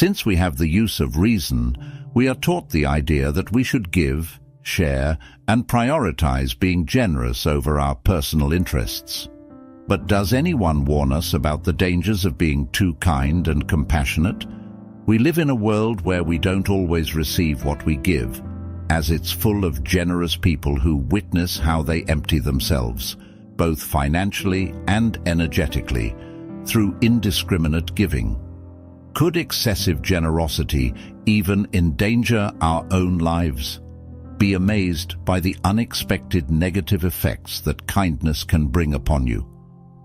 Since we have the use of reason, we are taught the idea that we should give, share, and prioritize being generous over our personal interests. But does anyone warn us about the dangers of being too kind and compassionate? We live in a world where we don't always receive what we give, as it's full of generous people who witness how they empty themselves, both financially and energetically, through indiscriminate giving. Could excessive generosity even endanger our own lives? Be amazed by the unexpected negative effects that kindness can bring upon you.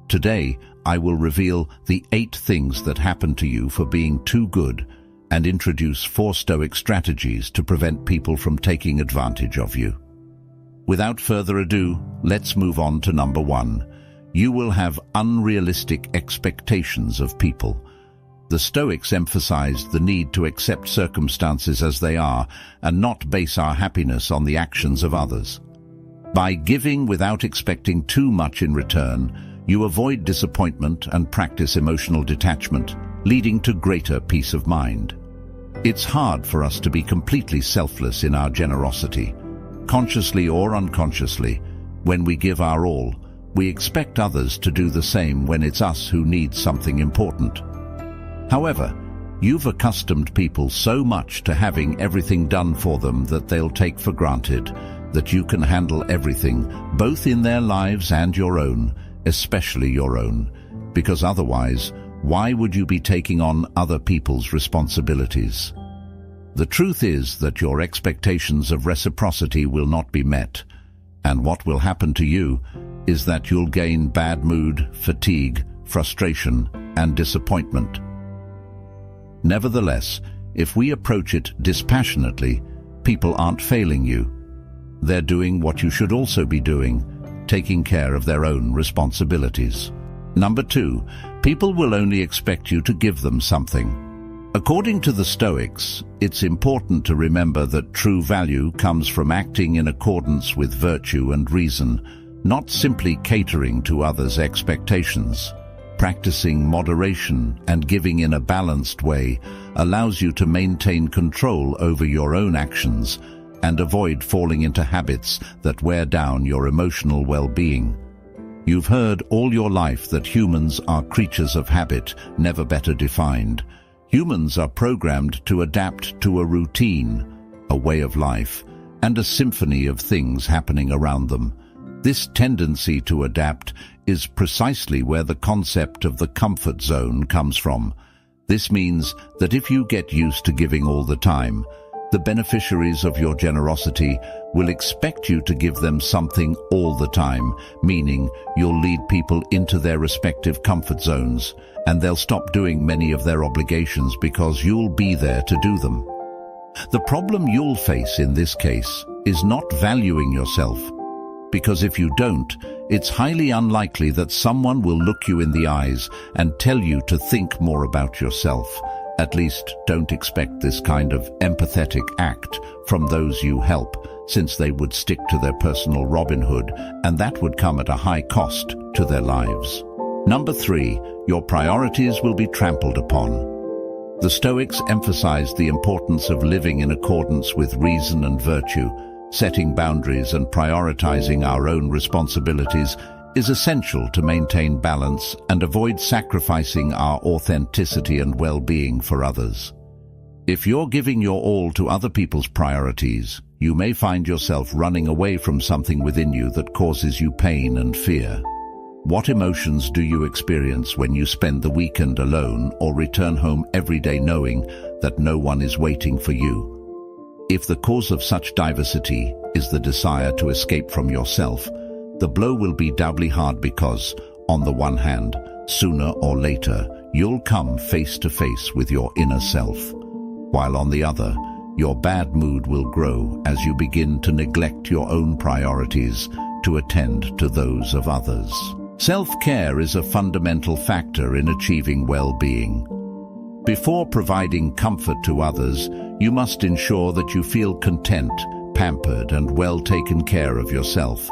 Today, I will reveal the 8 things that happen to you for being too good and introduce 4 Stoic strategies to prevent people from taking advantage of you. Without further ado, let's move on to number 1. You will have unrealistic expectations of people. The Stoics emphasized the need to accept circumstances as they are and not base our happiness on the actions of others. By giving without expecting too much in return, you avoid disappointment and practice emotional detachment, leading to greater peace of mind. It's hard for us to be completely selfless in our generosity. Consciously or unconsciously, when we give our all, we expect others to do the same when it's us who need something important. However, you've accustomed people so much to having everything done for them that they'll take for granted that you can handle everything, both in their lives and your own, especially your own, because otherwise, why would you be taking on other people's responsibilities? The truth is that your expectations of reciprocity will not be met, and what will happen to you is that you'll gain bad mood, fatigue, frustration, and disappointment. Nevertheless, if we approach it dispassionately, people aren't failing you. They're doing what you should also be doing, taking care of their own responsibilities. Number 2, people will only expect you to give them something. According to the Stoics, it's important to remember that true value comes from acting in accordance with virtue and reason, not simply catering to others' expectations. Practicing moderation and giving in a balanced way allows you to maintain control over your own actions and avoid falling into habits that wear down your emotional well-being. You've heard all your life that humans are creatures of habit, never better defined. Humans are programmed to adapt to a routine, a way of life, and a symphony of things happening around them. This tendency to adapt is precisely where the concept of the comfort zone comes from. This means that if you get used to giving all the time, the beneficiaries of your generosity will expect you to give them something all the time, meaning you'll lead people into their respective comfort zones, and they'll stop doing many of their obligations because you'll be there to do them. The problem you'll face in this case is not valuing yourself, because if you don't, it's highly unlikely that someone will look you in the eyes and tell you to think more about yourself. At least, don't expect this kind of empathetic act from those you help, since they would stick to their personal Robin Hood, and that would come at a high cost to their lives. Number 3, your priorities will be trampled upon. The Stoics emphasized the importance of living in accordance with reason and virtue. Setting boundaries and prioritizing our own responsibilities is essential to maintain balance and avoid sacrificing our authenticity and well-being for others. If you're giving your all to other people's priorities, you may find yourself running away from something within you that causes you pain and fear. What emotions do you experience when you spend the weekend alone or return home every day knowing that no one is waiting for you? If the cause of such diversity is the desire to escape from yourself, the blow will be doubly hard because, on the one hand, sooner or later, you'll come face to face with your inner self, while on the other, your bad mood will grow as you begin to neglect your own priorities to attend to those of others. Self-care is a fundamental factor in achieving well-being. Before providing comfort to others, you must ensure that you feel content, pampered, and well taken care of yourself.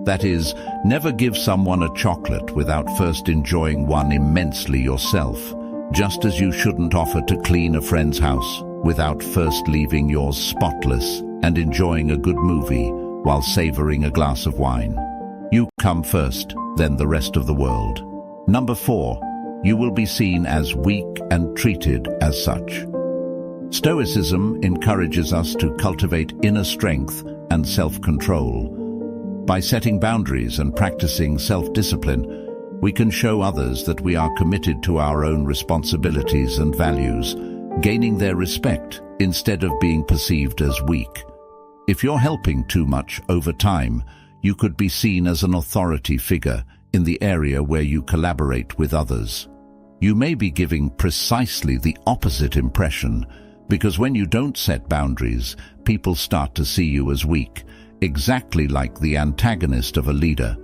That is, never give someone a chocolate without first enjoying one immensely yourself. Just as you shouldn't offer to clean a friend's house without first leaving yours spotless and enjoying a good movie while savoring a glass of wine. You come first, then the rest of the world. Number 4, you will be seen as weak and treated as such. Stoicism encourages us to cultivate inner strength and self-control. By setting boundaries and practicing self-discipline, we can show others that we are committed to our own responsibilities and values, gaining their respect instead of being perceived as weak. If you're helping too much over time, you could be seen as an authority figure in the area where you collaborate with others. You may be giving precisely the opposite impression, because when you don't set boundaries, people start to see you as weak, exactly like the antagonist of a leader.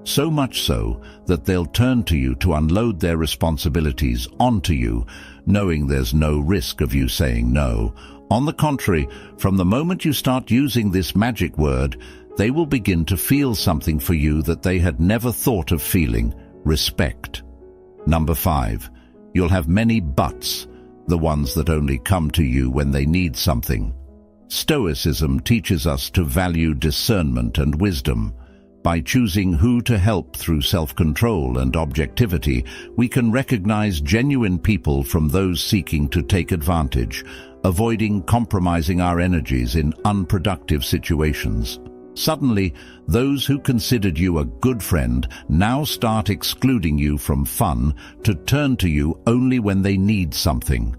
So much so that they'll turn to you to unload their responsibilities onto you, knowing there's no risk of you saying no. On the contrary, from the moment you start using this magic word, they will begin to feel something for you that they had never thought of feeling: respect. Number 5, you'll have many buts, the ones that only come to you when they need something. Stoicism teaches us to value discernment and wisdom. By choosing who to help through self-control and objectivity, we can recognize genuine people from those seeking to take advantage, avoiding compromising our energies in unproductive situations. Suddenly, those who considered you a good friend now start excluding you from fun to turn to you only when they need something.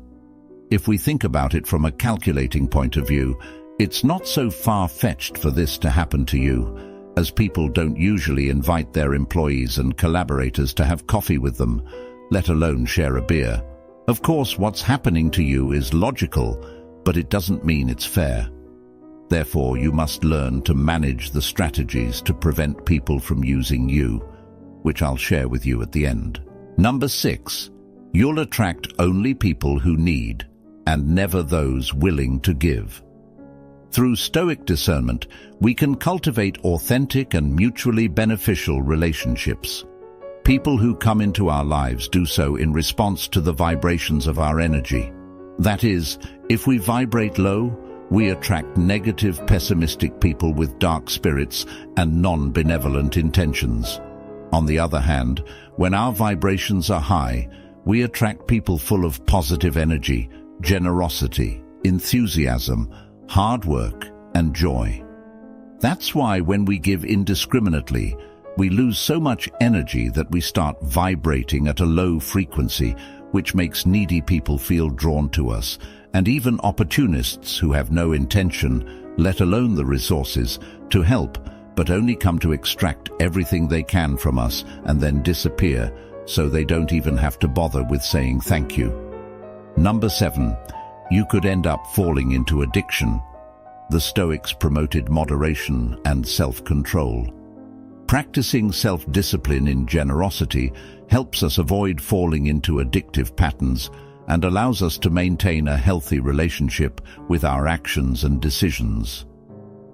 If we think about it from a calculating point of view, it's not so far-fetched for this to happen to you, as people don't usually invite their employees and collaborators to have coffee with them, let alone share a beer. Of course, what's happening to you is logical, but it doesn't mean it's fair. Therefore, you must learn to manage the strategies to prevent people from using you, which I'll share with you at the end. Number 6, you'll attract only people who need, and never those willing to give. Through Stoic discernment, we can cultivate authentic and mutually beneficial relationships. People who come into our lives do so in response to the vibrations of our energy. That is, if we vibrate low, we attract negative, pessimistic people with dark spirits and non-benevolent intentions. On the other hand, when our vibrations are high, we attract people full of positive energy, generosity, enthusiasm, hard work, and joy. That's why when we give indiscriminately, we lose so much energy that we start vibrating at a low frequency, which makes needy people feel drawn to us, and even opportunists who have no intention, let alone the resources, to help, but only come to extract everything they can from us and then disappear, so they don't even have to bother with saying thank you. Number 7, you could end up falling into addiction. The Stoics promoted moderation and self-control. Practicing self-discipline in generosity helps us avoid falling into addictive patterns and allows us to maintain a healthy relationship with our actions and decisions.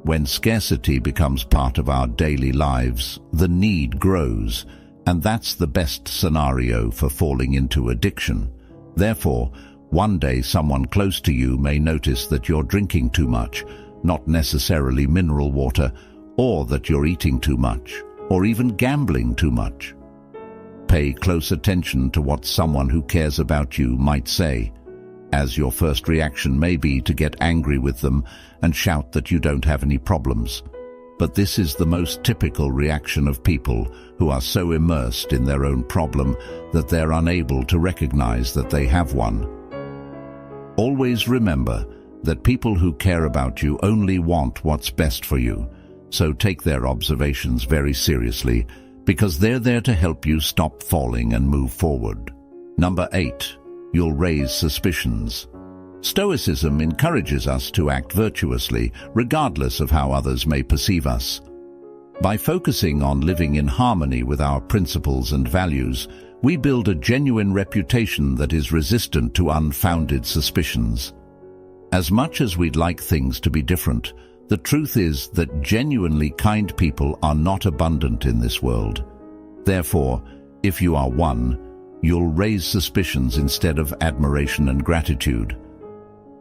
When scarcity becomes part of our daily lives, the need grows, and that's the best scenario for falling into addiction. Therefore, one day someone close to you may notice that you're drinking too much, not necessarily mineral water, or that you're eating too much, or even gambling too much. Pay close attention to what someone who cares about you might say, as your first reaction may be to get angry with them and shout that you don't have any problems. But this is the most typical reaction of people who are so immersed in their own problem that they're unable to recognize that they have one. Always remember that people who care about you only want what's best for you, so take their observations very seriously, because they're there to help you stop falling and move forward. Number 8, you'll raise suspicions. Stoicism encourages us to act virtuously, regardless of how others may perceive us. By focusing on living in harmony with our principles and values, we build a genuine reputation that is resistant to unfounded suspicions. As much as we'd like things to be different, the truth is that genuinely kind people are not abundant in this world. Therefore, if you are one, you'll raise suspicions instead of admiration and gratitude.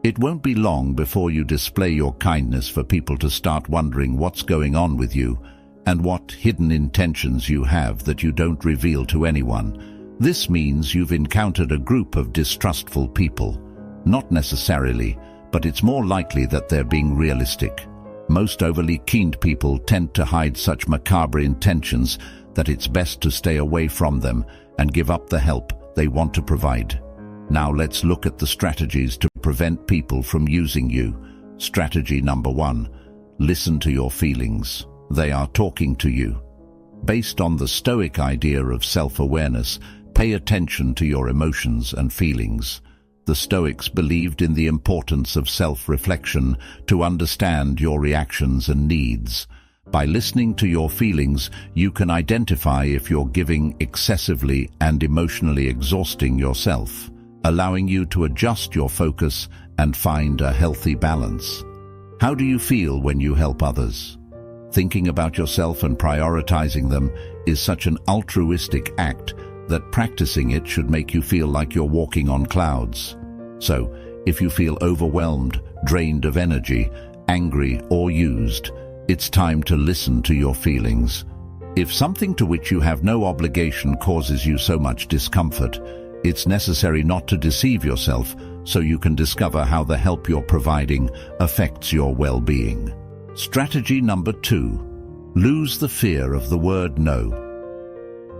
It won't be long before you display your kindness for people to start wondering what's going on with you and what hidden intentions you have that you don't reveal to anyone. This means you've encountered a group of distrustful people. Not necessarily, but it's more likely that they're being realistic. Most overly keen people tend to hide such macabre intentions that it's best to stay away from them and give up the help they want to provide. Now let's look at the strategies to prevent people from using you. Strategy number 1. Listen to your feelings. They are talking to you. Based on the Stoic idea of self-awareness, pay attention to your emotions and feelings. The Stoics believed in the importance of self-reflection to understand your reactions and needs. By listening to your feelings, you can identify if you're giving excessively and emotionally exhausting yourself, allowing you to adjust your focus and find a healthy balance. How do you feel when you help others? Thinking about yourself and prioritizing them is such an altruistic act that practicing it should make you feel like you're walking on clouds. So, if you feel overwhelmed, drained of energy, angry, or used, it's time to listen to your feelings. If something to which you have no obligation causes you so much discomfort, it's necessary not to deceive yourself so you can discover how the help you're providing affects your well-being. Strategy number 2. Lose the fear of the word no.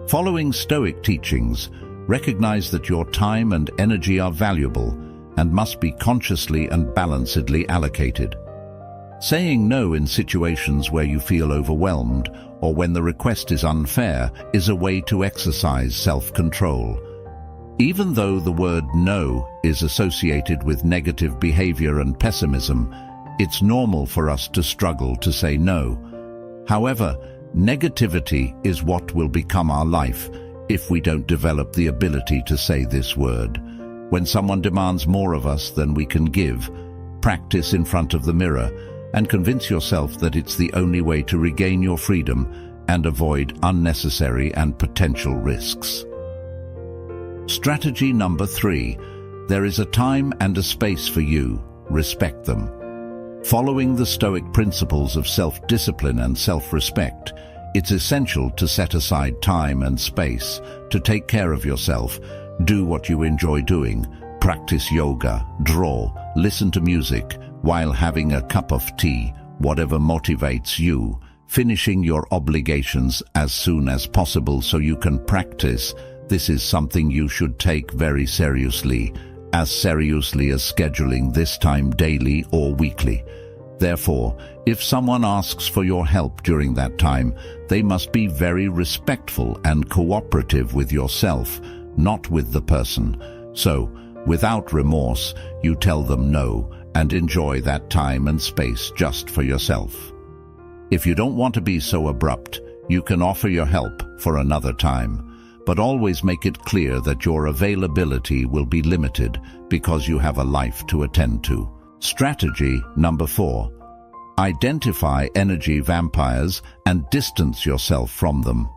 Following Stoic teachings, recognize that your time and energy are valuable and must be consciously and balancedly allocated. Saying no in situations where you feel overwhelmed or when the request is unfair is a way to exercise self-control. Even though the word no is associated with negative behavior and pessimism, it's normal for us to struggle to say no. However, negativity is what will become our life if we don't develop the ability to say this word. When someone demands more of us than we can give, practice in front of the mirror and convince yourself that it's the only way to regain your freedom and avoid unnecessary and potential risks. Strategy number 3. There is a time and a space for you. Respect them. Following the Stoic principles of self-discipline and self-respect, it's essential to set aside time and space to take care of yourself. Do what you enjoy doing. Practice yoga, draw, listen to music while having a cup of tea, whatever motivates you. Finishing your obligations as soon as possible so you can practice. This is something you should take very seriously as scheduling this time daily or weekly. Therefore, if someone asks for your help during that time, they must be very respectful and cooperative with yourself, not with the person. So, without remorse, you tell them no and enjoy that time and space just for yourself. If you don't want to be so abrupt, you can offer your help for another time. But always make it clear that your availability will be limited because you have a life to attend to. Strategy number 4. Identify energy vampires and distance yourself from them.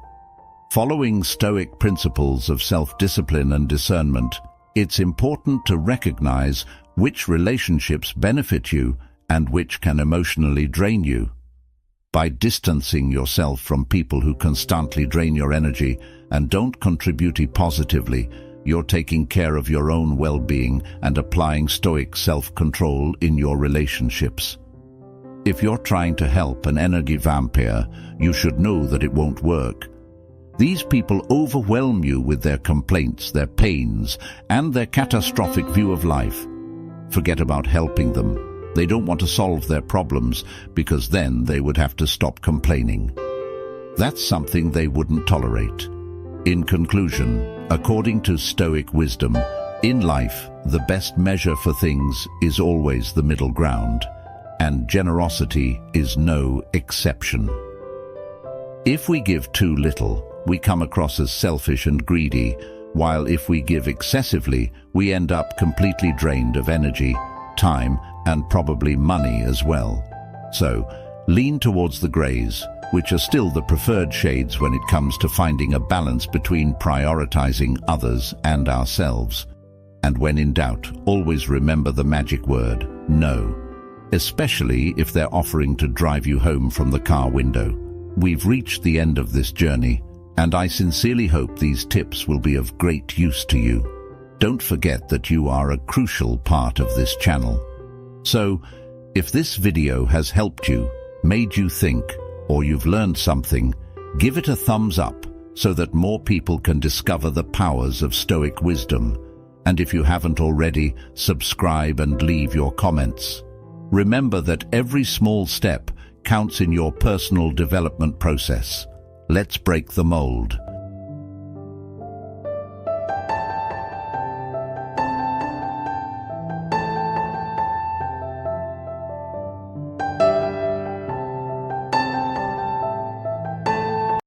Following Stoic principles of self-discipline and discernment, it's important to recognize which relationships benefit you and which can emotionally drain you. By distancing yourself from people who constantly drain your energy and don't contribute positively, you're taking care of your own well-being and applying Stoic self-control in your relationships. If you're trying to help an energy vampire, you should know that it won't work. These people overwhelm you with their complaints, their pains, and their catastrophic view of life. Forget about helping them. They don't want to solve their problems because then they would have to stop complaining. That's something they wouldn't tolerate. In conclusion, according to Stoic wisdom, in life, the best measure for things is always the middle ground, and generosity is no exception. If we give too little, we come across as selfish and greedy, while if we give excessively, we end up completely drained of energy, time, and probably money as well. So, lean towards the grays, which are still the preferred shades when it comes to finding a balance between prioritizing others and ourselves. And when in doubt, always remember the magic word, no, especially if they're offering to drive you home from the car window. We've reached the end of this journey, and I sincerely hope these tips will be of great use to you. Don't forget that you are a crucial part of this channel. So, if this video has helped you, made you think, or you've learned something, give it a thumbs up so that more people can discover the powers of Stoic wisdom. And if you haven't already, subscribe and leave your comments. Remember that every small step counts in your personal development process. Let's break the mold.